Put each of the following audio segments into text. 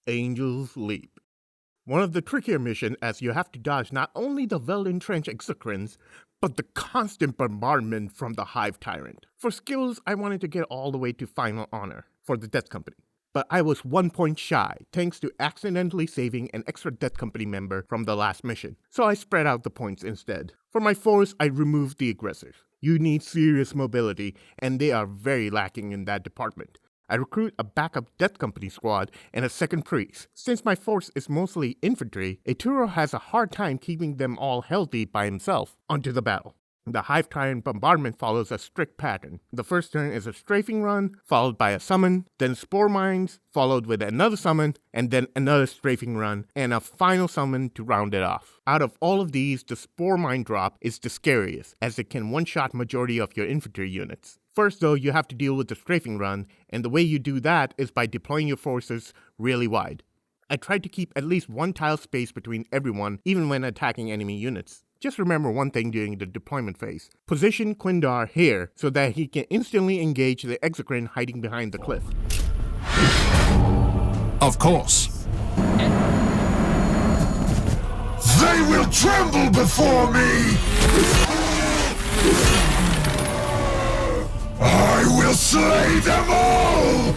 Angel's Leap. One of the trickier missions, as you have to dodge not only the well-entrenched exocrines, but the constant bombardment from the Hive Tyrant. For skills, I wanted to get all the way to Final Honor for the Death Company. But I was 1 point shy, thanks to accidentally saving an extra Death Company member from the last mission, so I spread out the points instead. For my force, I removed the aggressors. You need serious mobility, and they are very lacking in that department. I recruit a backup Death Company squad and a second priest. Since my force is mostly infantry, Eturo has a hard time keeping them all healthy by himself. Onto the battle. The Hive Tyrant bombardment follows a strict pattern. The first turn is a strafing run, followed by a summon, then spore mines, followed with another summon, and then another strafing run, and a final summon to round it off. Out of all of these, the spore mine drop is the scariest, as it can one-shot majority of your infantry units. First though, you have to deal with the strafing run, and the way you do that is by deploying your forces really wide. I tried to keep at least one tile space between everyone, even when attacking enemy units. Just remember one thing during the deployment phase. Position Quindar here so that he can instantly engage the exocrine hiding behind the cliff. Of course. They will tremble before me! I will slay them all!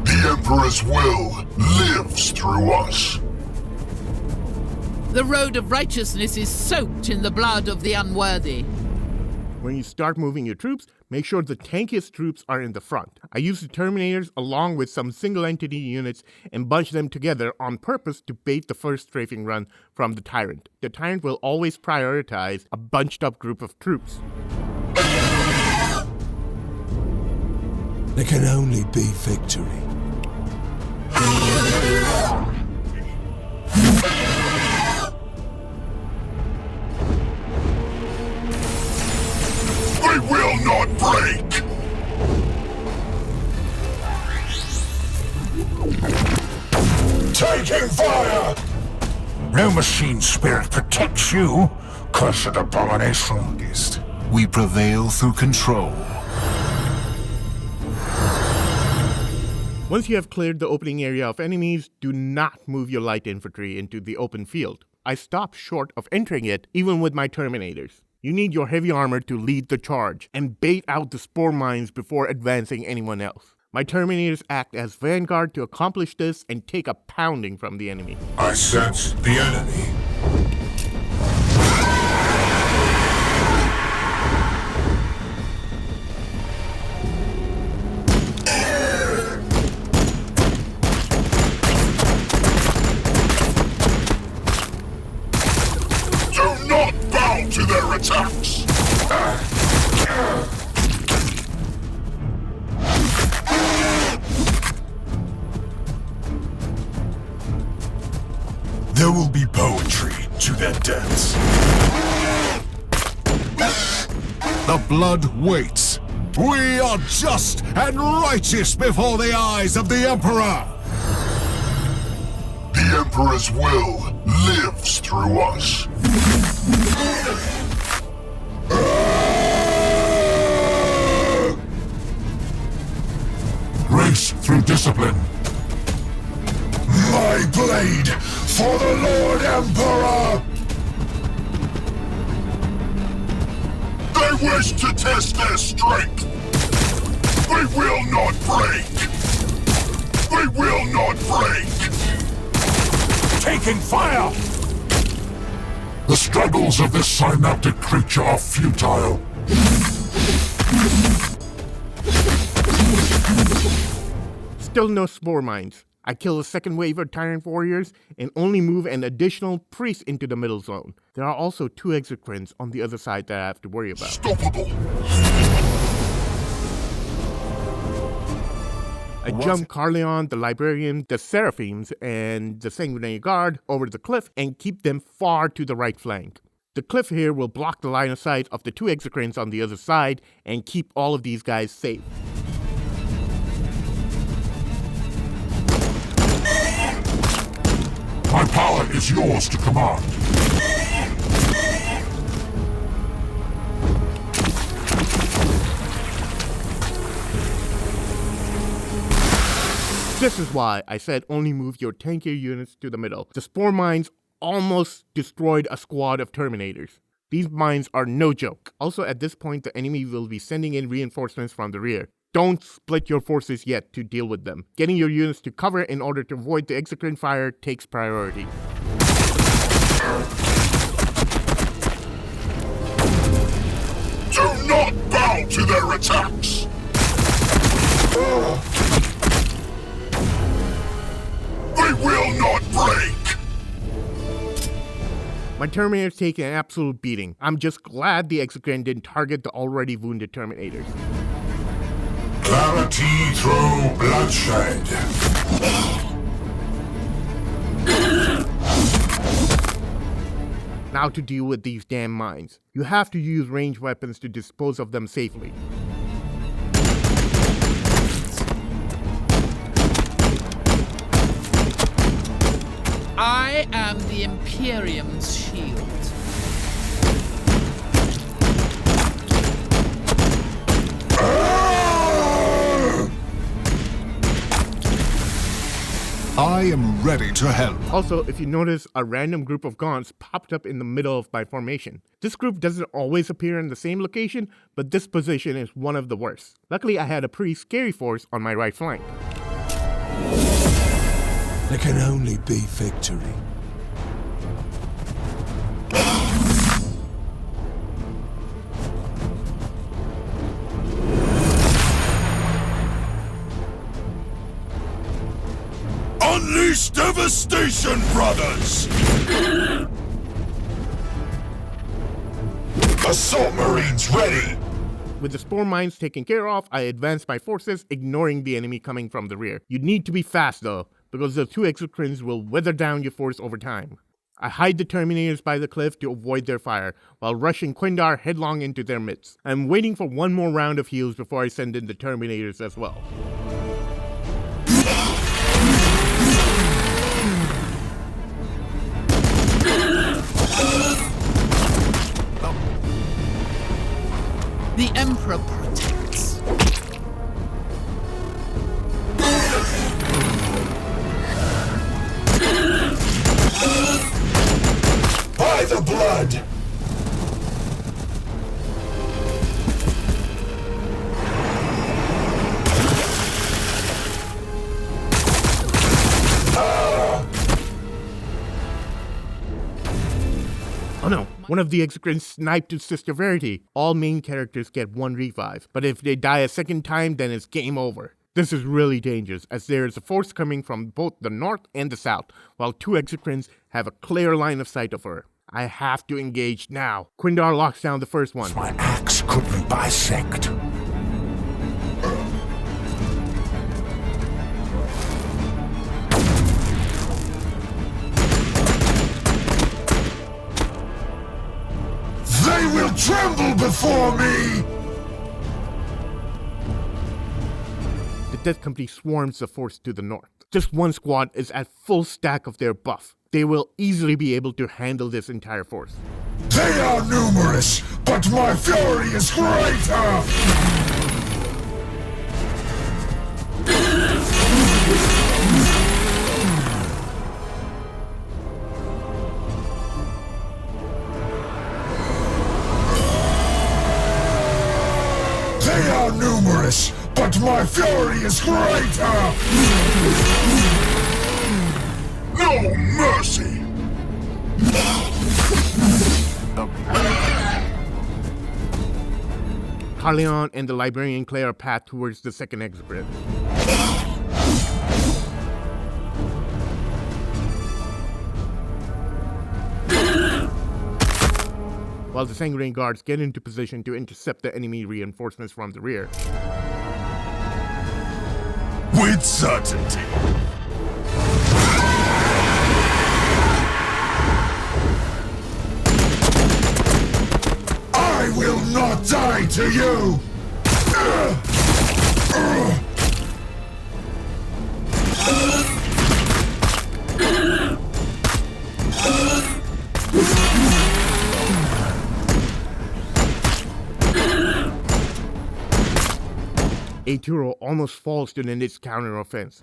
The Emperor's will lives through us. The road of righteousness is soaked in the blood of the unworthy. When you start moving your troops, make sure the tankiest troops are in the front. I use the Terminators along with some single entity units and bunch them together on purpose to bait the first strafing run from the Tyrant. The Tyrant will always prioritize a bunched up group of troops. There can only be victory. They will not break! Taking fire! No machine spirit protects you, cursed abomination. We prevail through control. Once you have cleared the opening area of enemies, do not move your light infantry into the open field. I stopped short of entering it even with my Terminators. You need your heavy armor to lead the charge and bait out the spore mines before advancing anyone else. My Terminators act as vanguard to accomplish this and take a pounding from the enemy. I sense the enemy. Do not bow to their attacks! There will be poetry to their deaths. The blood waits. We are just and righteous before the eyes of the Emperor. The Emperor's will lives through us. Grace through discipline. My blade for the Lord Emperor! They wish to test their strength. We will not break. We will not break. Taking fire! The struggles of this synaptic creature are futile. Still no spore mines. I kill a second wave of Tyrant warriors and only move an additional priest into the middle zone. There are also 2 exocrines on the other side that I have to worry about. Stoppable. I jump Carleon, the Librarian, the Seraphims, and the Sanguinary Guard over the cliff and keep them far to the right flank. The cliff here will block the line of sight of the 2 exocrines on the other side and keep all of these guys safe. My power is yours to command. This is why I said only move your tankier units to the middle. The spore mines almost destroyed a squad of Terminators. These mines are no joke. Also, at this point, the enemy will be sending in reinforcements from the rear. Don't split your forces yet to deal with them. Getting your units to cover in order to avoid the exocrine fire takes priority. Do not bow to their attacks! They will not break! My Terminators take an absolute beating. I'm just glad the exocrine didn't target the already wounded Terminators. Clarity through bloodshed. Now to deal with these damn mines. You have to use ranged weapons to dispose of them safely. I am the Imperium's shield. I am ready to help. Also, if you notice, a random group of Gaunts popped up in the middle of my formation. This group doesn't always appear in the same location, but this position is one of the worst. Luckily, I had a pretty scary force on my right flank. There can only be victory. Unleash devastation, brothers! Assault Marines ready! With the spore mines taken care of, I advanced my forces, ignoring the enemy coming from the rear. You need to be fast though, because the two exocrines will weather down your force over time. I hide the Terminators by the cliff to avoid their fire, while rushing Quindar headlong into their midst. I'm waiting for one more round of heals before I send in the Terminators as well. The Emperor protects. By the blood! Oh no, one of the exocrines sniped his Sister Verity. All main characters get one revive, but if they die a second time, then it's game over. This is really dangerous, as there is a force coming from both the north and the south, while two exocrines have a clear line of sight of her. I have to engage now. Quindar locks down the first one. My axe couldn't bisect. They will tremble before me! The Death Company swarms the force to the north. Just one squad is at full stack of their buff. They will easily be able to handle this entire force. They are numerous, but my fury is greater! They are numerous, but my fury is greater! No mercy! Carleon and the Librarian clear a path towards the second exocrine. While the Sanguine Guards get into position to intercept the enemy reinforcements from the rear. With certainty. I will not die to you! Arturo almost falls to the Nit's counteroffense.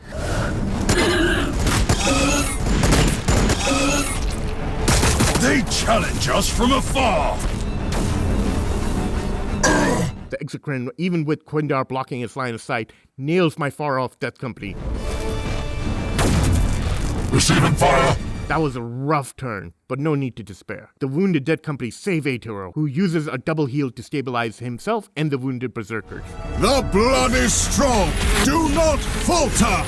They challenge us from afar! The exocrine, even with Quindar blocking its line of sight, nails my far-off death company. Receiving fire! That was a rough turn, but no need to despair. The wounded dead company save Aturo, who uses a double heal to stabilize himself and the wounded berserkers. The blood is strong. Do not falter.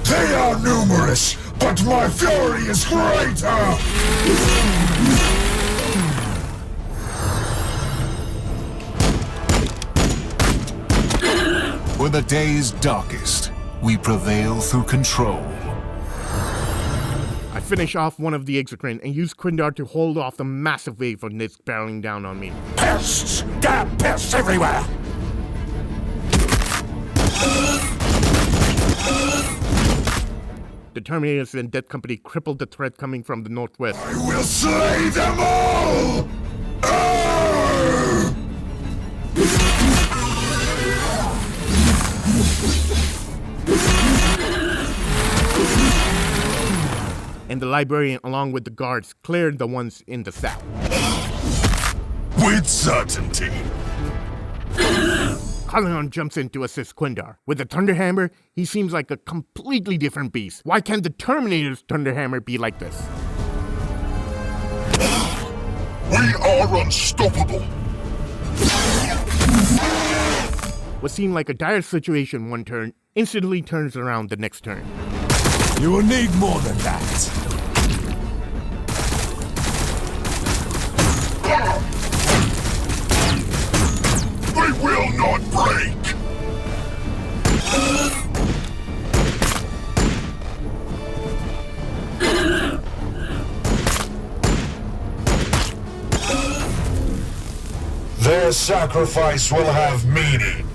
They are numerous, but my fury is greater! When the day's darkest, we prevail through control. I finish off one of the exocrine and use Quindar to hold off the massive wave of nits barreling down on me. Pests! Damn pests everywhere! The Terminators and Death Company crippled the threat coming from the northwest. I will slay them all! Arr! And the Librarian, along with the guards, cleared the ones in the south. With certainty. Carleon jumps in to assist Quindar. With the Thunderhammer, he seems like a completely different beast. Why can't the Terminator's Thunderhammer be like this? We are unstoppable. What seemed like a dire situation one turn instantly turns around the next turn. You will need more than that. They will not break! Their sacrifice will have meaning.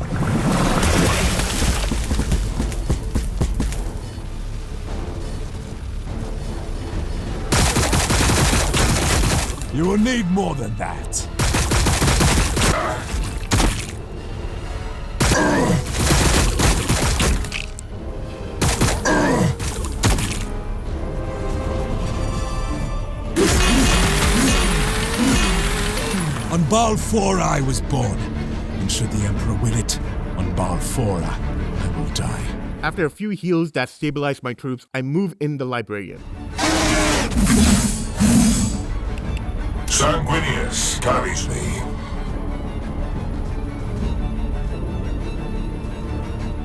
You will need more than that. On Balfora I was born, and should the Emperor will it, on Balfora I will die. After a few heals that stabilize my troops, I move in the Librarian. Sanguinius carries me.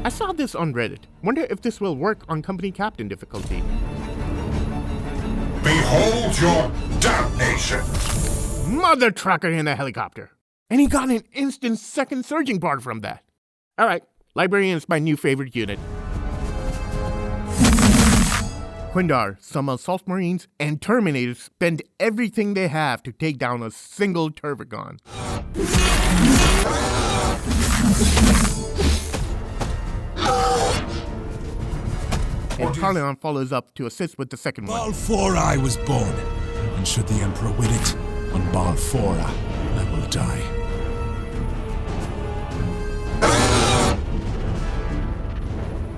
I saw this on Reddit. Wonder if this will work on Company Captain difficulty. Behold your damnation! Mother trucker in a helicopter! And he got an instant second surging bar from that. Alright, Librarian is my new favorite unit. Quindar, some assault marines, and Terminators spend everything they have to take down a single Turvagon. And Carleon follows up to assist with the second one. Balfora I was born, and should the Emperor will it, on Balfora I will die.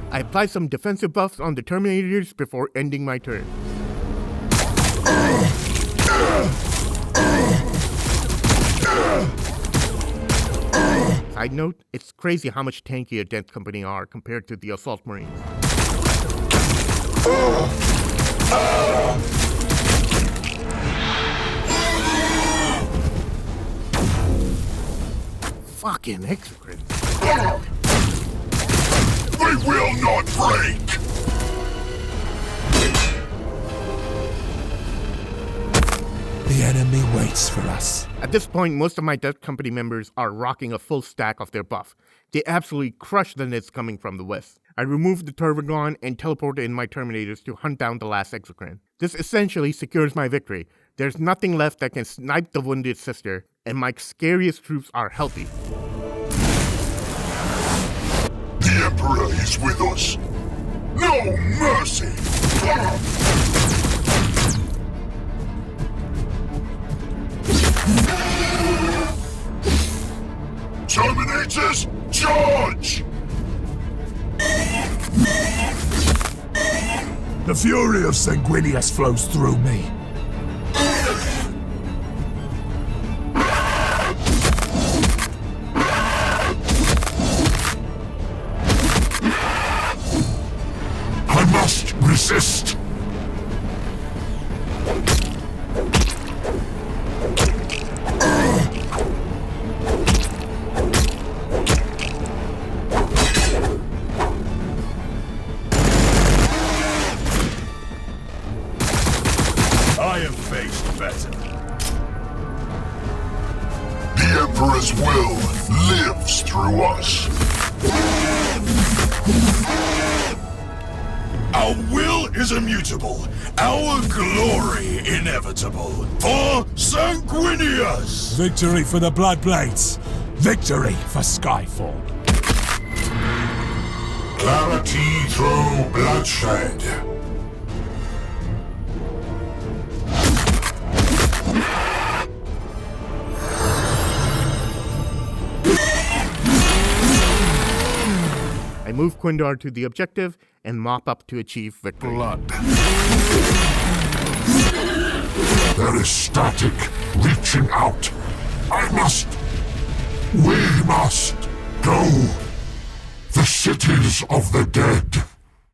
I apply some defensive buffs on the Terminators before ending my turn. Side note, it's crazy how much tankier Death Company are compared to the Assault Marines. Fucking exocrines. They will not break! The enemy waits for us. At this point, most of my Death Company members are rocking a full stack of their buff. They absolutely crush the nits coming from the west. I remove the Turvagon and teleport in my Terminators to hunt down the last exocrine. This essentially secures my victory. There's nothing left that can snipe the wounded sister, and my scariest troops are healthy. The Emperor is with us. No mercy! Terminators, charge! The fury of Sanguinius flows through me. I must resist! I have faced better. The Emperor's will lives through us. Our will is immutable, our glory inevitable. For Sanguinius! Victory for the Bloodblades. Victory for Skyfall. Clarity through bloodshed. I move Quindar to the objective and mop up to achieve victory. Blood. There is static reaching out. We must go. The cities of the dead.